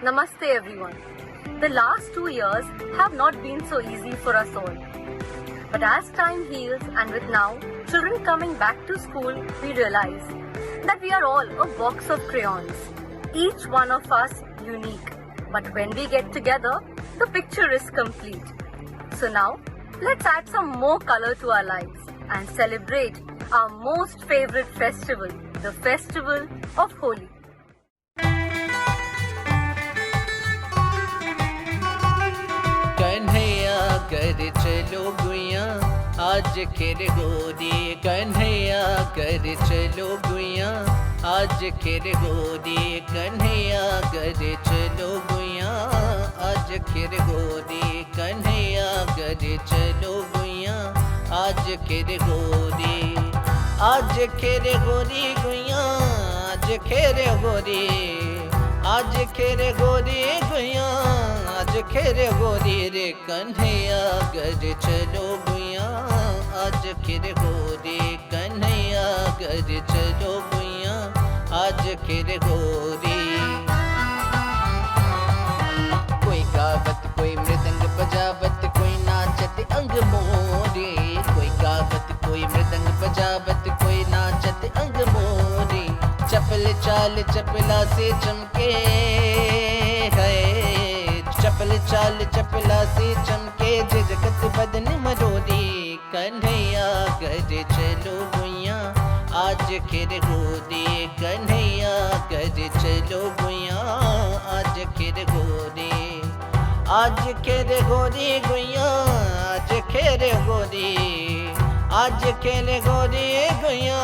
Namaste everyone. The last 2 years have not been so easy for us all. But as time heals and with now children coming back to school, we realize that we are all a box of crayons, each one of us unique. But when we get together, the picture is complete. So now, let's add some more color to our lives and celebrate our most favorite festival, the festival of Holi. Kanhaiya कर चलो गुइया आज खेर गोरी, कन्हैया कर चलो गुइया आज खेर गोरी, कन्हैया कर चलो गुइया आज खेर गोरी, कन्हैया कर चलो गुइया आज खेर गोरी, आज खेर गोरी गुइया आज खेर गोरी, आज खेर गोरी गुइया आज खेर गोरी रे, कन्हैया कर चलो गुइया आज खेर गोरी, कन्हैया कर चलो गुइया आज खेर गोरी। कोई गावत कोई मृदंग बजावत कोई नाचत अंग मोरी, कोई गावत कोई मृदंग बजावत कोई नाचत अंग मोरी, चपल चाल चपला से चमके है, चपल चाल चपला से चमके जे जगत बदन मरोरी, कन्हैया कर चलो गुइया आज खेर गोरी, कन्हैया कर चलो गुइया आज खेर गोरी, आज खेर गोरी गुइया आज खेर गोरी, आज खेर गोरी गुइया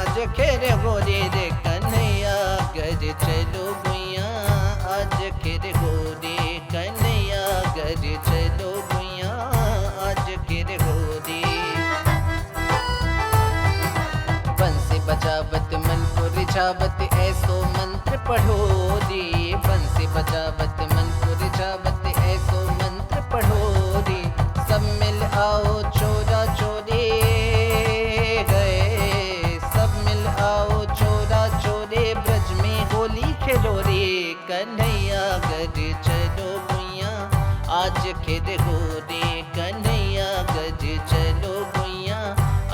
आज खेर गोरी रे, कन्हैया कर चलो गुइया आज खेर गोरी, कन्हैया कर चलो गुइया आज खेर गोरी। बंसी बजावत मन को रिझावत ऐसो मंत्र पढ़ो रे, बंसी बजावत मन को रिझावत ऐसो मंत्र पढ़ो रे, सब मिल आओ चोरा चोरी गए, सब मिल आओ चोरा चोरे ब्रज में होली खेलो रे, कन्हैया कर चलो गुइया आज खेर गोरी, कन्हैया कर चलो गुइया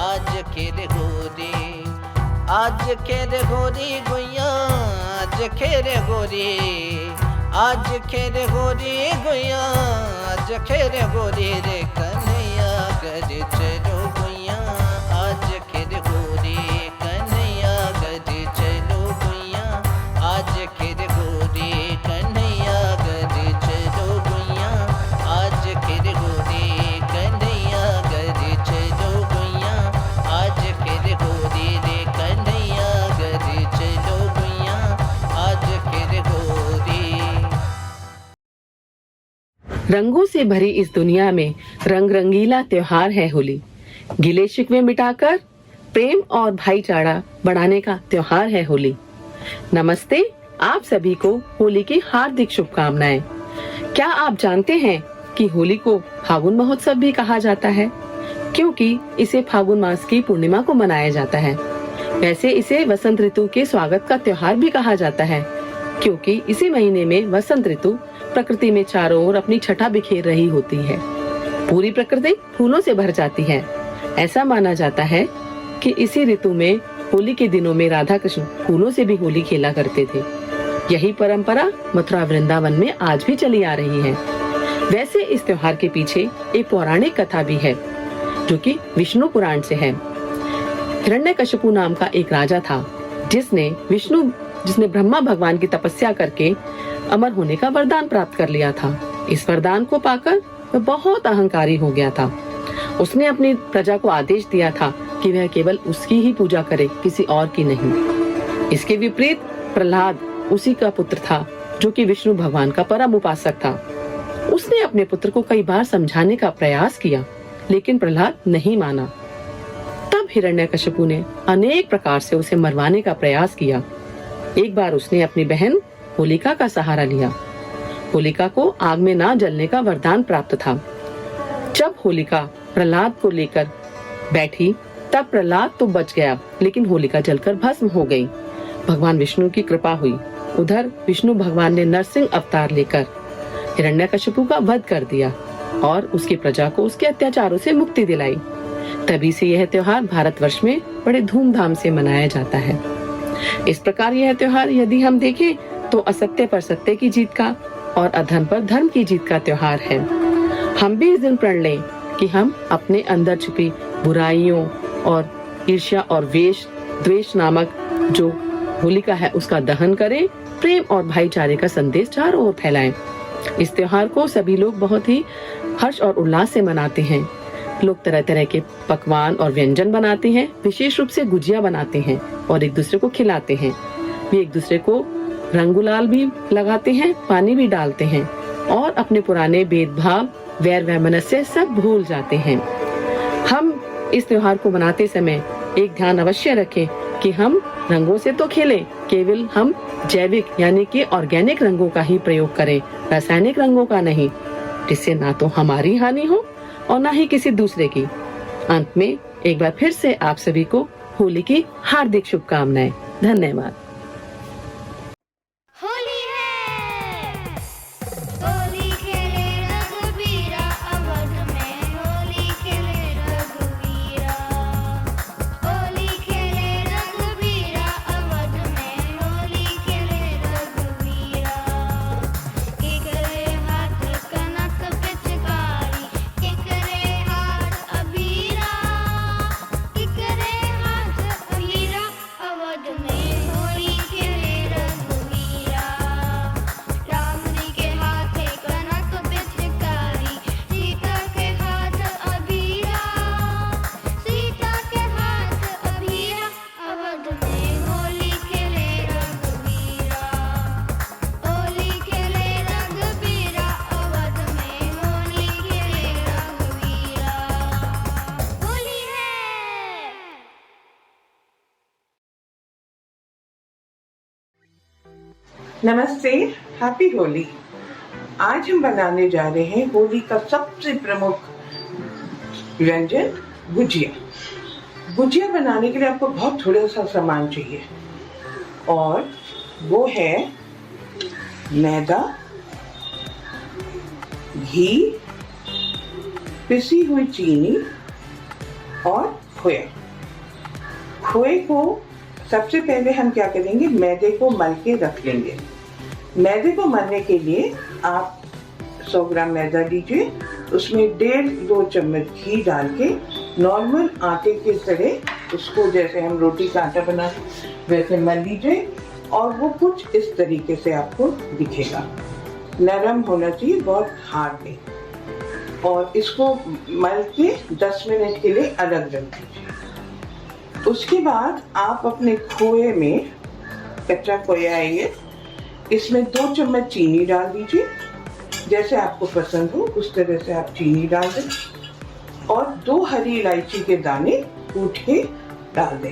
आज खेर गोरी, आज खेर गोरी गुइया आज खेर गोरी, आज खेर गोरी गुइया आज खेर गोरी रे, कन्हैया कर चलो गुइया आज खेर गोरी, कन्हैया कर चलो गुइया आज खेर गोरी, कन्हैया कर चलो गुइया आज खेर गोरी, कन्हैया कर चलो गुइया आज खेर गोरी रे, कन्हैया कर चलो गुइया आज खेर गोरी। रंगों से भरी इस दुनिया में रंग रंगीला त्योहार है होली। गिले शिकवे मिटाकर प्रेम और भाईचारा बढ़ाने का त्योहार है होली। नमस्ते, आप सभी को होली की हार्दिक शुभकामनाएं। क्या आप जानते हैं कि होली को फागुन महोत्सव भी कहा जाता है, क्योंकि इसे फागुन मास की पूर्णिमा को मनाया जाता है। वैसे इसे वसंत ऋतु के स्वागत का त्योहार भी कहा जाता है, क्योंकि इसी महीने में वसंत ऋतु प्रकृति में चारों ओर अपनी छटा बिखेर रही होती है। पूरी प्रकृति फूलों से भर जाती है। ऐसा माना जाता है कि इसी ऋतु में होली के दिनों में राधा कृष्ण फूलों से भी होली खेला करते थे। यही परंपरा मथुरा वृंदावन में आज भी चली आ रही है। वैसे इस त्योहार के पीछे एक पौराणिक कथा भी है, जो कि विष्णु पुराण से है। हिरण्यकशिपु नाम का एक राजा था, जिसने ब्रह्मा भगवान की तपस्या करके अमर होने का वरदान प्राप्त कर लिया था। इस वरदान को पाकर वह बहुत अहंकारी हो गया था। उसने अपनी प्रजा को आदेश दिया था कि वह केवल उसकी ही पूजा करे, किसी और की नहीं। इसके विपरीत प्रहलाद उसी का पुत्र था, जो कि विष्णु भगवान का परम उपासक था। उसने अपने पुत्र को कई बार समझाने का प्रयास किया, लेकिन प्रहलाद नहीं माना। तब हिरण्यकशिपु ने अनेक प्रकार से उसे मरवाने का प्रयास किया। एक बार उसने अपनी बहन होलिका का सहारा लिया। होलिका को आग में ना जलने का वरदान प्राप्त था। जब होलिका प्रहलाद को लेकर बैठी, तब प्रहलाद तो बच गया, लेकिन होलिका जलकर भस्म हो गई। भगवान विष्णु की कृपा हुई। उधर विष्णु भगवान ने नरसिंह अवतार लेकर हिरण्यकशिपु का वध कर दिया और उसकी प्रजा को उसके अत्याचारों से मुक्ति दिलाई। तभी से यह त्योहार भारतवर्ष में बड़े धूमधाम से मनाया जाता है। इस प्रकार यह त्योहार यदि हम देखें तो असत्य पर सत्य की जीत का और अधर्म पर धर्म की जीत का त्योहार है। हम भी इस दिन प्रण लें कि हम अपने अंदर छुपी बुराइयों और ईर्ष्या और द्वेष नामक जो होलिका है उसका दहन करें, प्रेम और भाईचारे का संदेश चारों ओर फैलाएं। इस त्योहार को सभी लोग बहुत ही हर्ष और उल्लास से मनाते हैं। लोग तरह तरह के पकवान और व्यंजन बनाते हैं, विशेष रूप से गुजिया बनाते हैं और एक दूसरे को खिलाते हैं। वे एक दूसरे को रंग गुलाल भी लगाते हैं, पानी भी डालते हैं और अपने पुराने भेदभाव, वैर वैमनस्य सब भूल जाते हैं। हम इस त्योहार को मनाते समय एक ध्यान अवश्य रखें कि हम रंगों से तो खेलें, केवल हम जैविक यानी कि ऑर्गेनिक रंगों का ही प्रयोग करें, रासायनिक रंगों का नहीं, जिससे ना तो हमारी हानि हो और ना ही किसी दूसरे की। अंत में एक बार फिर से आप सभी को होली की हार्दिक शुभकामनाएं। धन्यवाद। होली है, होली खेले रघुवीरा, अवध में होली खेले रघुवीरा। होली खेले रघुवीरा, अवध में होली खेले रघुवीरा। केकरे हाथ कनक पिचकारी, केकरे हाथ अबीरा, केकरे हाथ अबीरा, अवध में होली खेले रघुवीरा। राम जी के हाथे कनक पिचकारी, सीता के हाथ अबीरा, सीता के हाथ अबीरा, अवध में होली खेले रघुवीरा। होली खेले रघुवीरा, अवध में होली खेले रघुवीरा। होली है। नमस्ते, हैप्पी होली। आज हम बनाने जा रहे हैं होली का सबसे प्रमुख व्यंजन गुजिया। गुजिया बनाने के लिए आपको बहुत थोड़ा सा सामान चाहिए और वो है मैदा, घी, पिसी हुई चीनी और खोया। खोए को सबसे पहले हम क्या करेंगे, मैदे को मल के रख लेंगे। मैदे को मलने के लिए आप 100 ग्राम मैदा लीजिए, उसमें 1.5-2 चम्मच घी डाल के नॉर्मल आटे की तरह उसको, जैसे हम रोटी का आटा बनाते वैसे मल लीजिए और वो कुछ इस तरीके से आपको दिखेगा। नरम होना चाहिए, बहुत हार्ड नहीं। और इसको मल के 10 मिनट के लिए अलग रख दीजिए। उसके बाद आप अपने खोए में, कच्चा खोया है ये, इसमें 2 चम्मच चीनी डाल दीजिए। जैसे आपको पसंद हो उस तरह से आप चीनी डाल दें और 2 हरी इलायची के दाने कूट के डाल दें।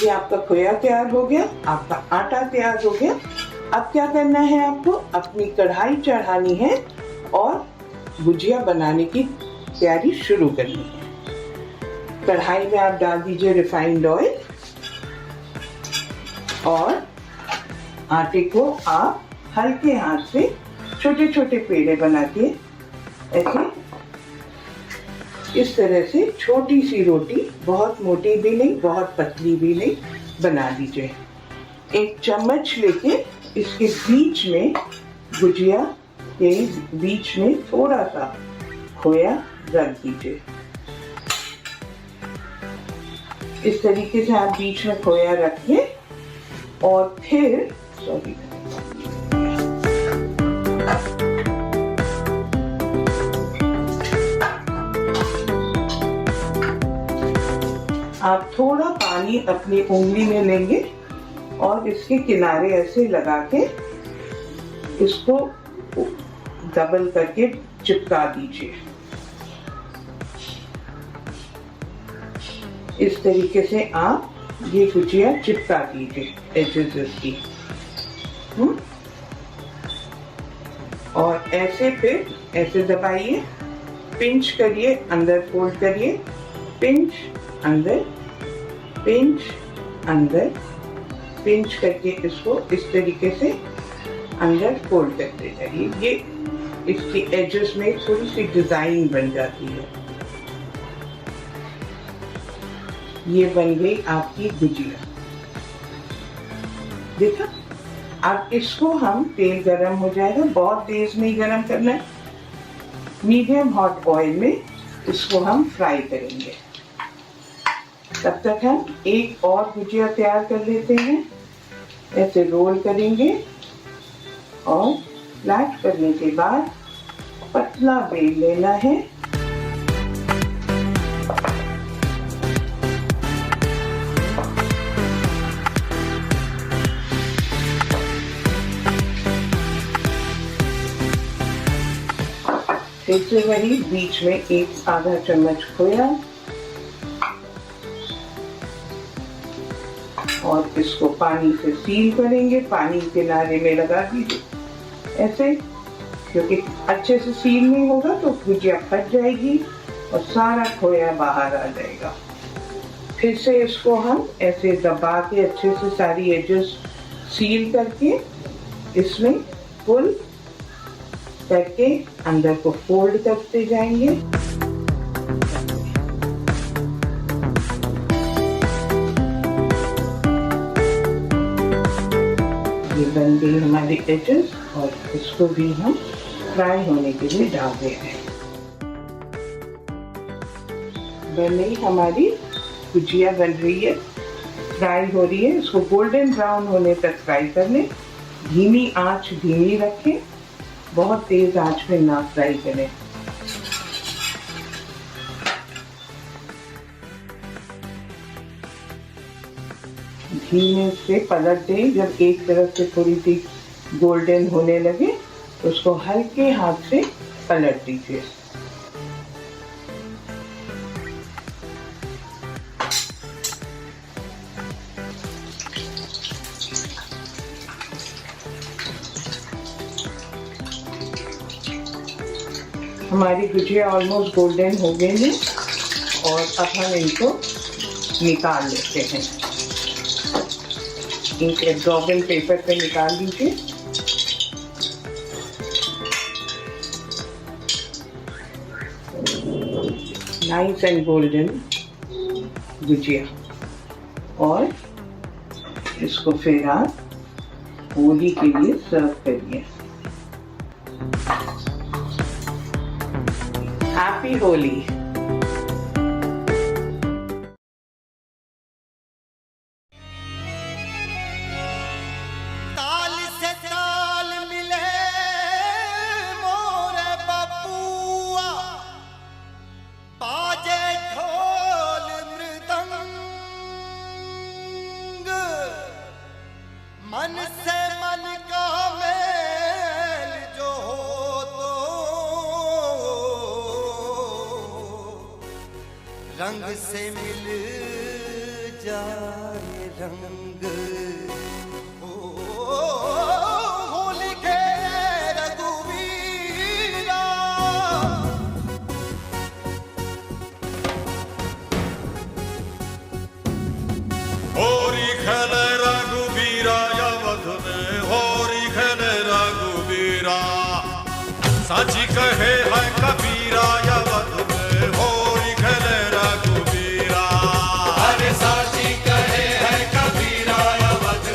ये आपका खोया तैयार हो गया, आपका आटा तैयार हो गया। अब क्या करना है, आपको अपनी कढ़ाई चढ़ानी है और गुजिया बनाने की तैयारी शुरू करनी है। कढ़ाई में आप डाल दीजिए रिफाइंड ऑयल और आटे को आप हल्के हाथ से छोटे छोटे पेड़े बना के ऐसे इस तरह से छोटी सी रोटी, बहुत मोटी भी नहीं बहुत पतली भी नहीं, बना लीजिए। एक चम्मच लेके इसके बीच में, गुजिया के बीच में थोड़ा सा खोया रख दीजिए। इस तरीके से आप बीच में खोया रखिए और फिर आप थोड़ा पानी अपनी उंगली में लेंगे और इसके किनारे ऐसे लगा के इसको डबल करके चिपका दीजिए। इस तरीके से आप ये गुजिया चिपका दीजिए एजेस इसकी। और ऐसे फिर ऐसे दबाइए, पिंच करिए, अंदर फोल्ड करिए, पिंच अंदर, पिंच अंदर, पिंच करके इसको इस तरीके से अंदर फोल्ड करते जाइए। ये इसकी एजेस में थोड़ी सी डिजाइन बन जाती है। ये बन गई आपकी गुजिया, देखा। अब इसको हम, तेल गरम हो जाएगा, बहुत तेज नहीं गरम करना है, मीडियम हॉट ऑयल में इसको हम फ्राई करेंगे। तब तक हम एक और भुजिया तैयार कर लेते हैं। ऐसे रोल करेंगे और फ्लैट करने के बाद पतला बेल लेना है। फिर से वही बीच में एक आधा चम्मच खोया और इसको पानी से सील करेंगे। पानी किनारे में लगा दीजिए ऐसे, क्योंकि अच्छे से सील नहीं होगा तो भुजिया फट जाएगी और सारा खोया बाहर आ जाएगा। फिर से इसको हम ऐसे दबा के अच्छे से सारी एजेस सील करके इसमें फुल करके अंदर को फोल्ड करते जाएंगे। ये बन गई हमारी एजेस और इसको भी हम फ्राई होने के लिए डाल दे रहे हैं। बन गई हमारी भुजिया, बन रही है, फ्राई हो रही है। इसको गोल्डन ब्राउन होने तक फ्राई कर लें। धीमी आंच धीमी रखें, बहुत तेज आंच में ना फ्राई करें। धीमे से पलट दें। जब एक तरफ से थोड़ी सी गोल्डन होने लगे तो उसको हल्के हाथ से पलट दीजिए। हमारी भुजिया ऑलमोस्ट गोल्डन हो गई है और अब हम इनको निकाल लेते हैं। एक एब्जॉर्बिंग पेपर पे निकाल लीजिए। नाइस एंड गोल्डन भुजिया। और इसको फिर आप होली के लिए सर्व करिए। हैप्पी होली। ताल से ताल मिले मोरे बबुआ, बाजे ढोल मृदंग, मन से मन का मेल जो हो तो रंग से मिल जाए रंग। होली के रघुवीरा, होरी खेले रघुवीरा अवध में, होरी खेले रघुवीरा, साची कहे है कबीरा अवध में, होरी खेले रघुवीरा। अरे साची कहे है कबीरा Awadh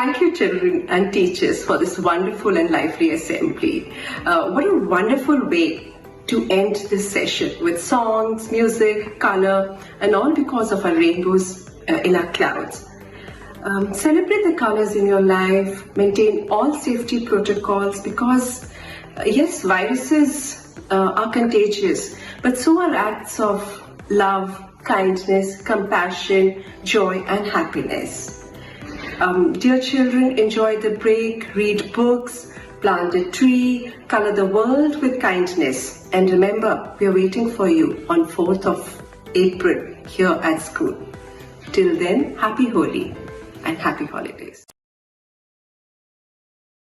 Thank you, children and teachers, for this wonderful and lively assembly. What a wonderful way to end this session with songs, music, color, and all because of our rainbows in our clouds. Celebrate the colors in your life, maintain all safety protocols because, yes, viruses are contagious, but so are acts of love, kindness, compassion, joy, and happiness. Dear children, enjoy the break, read books, plant a tree, color the world with kindness. And remember, we are waiting for you on 4th of April here at school. Till then, happy Holi and happy holidays.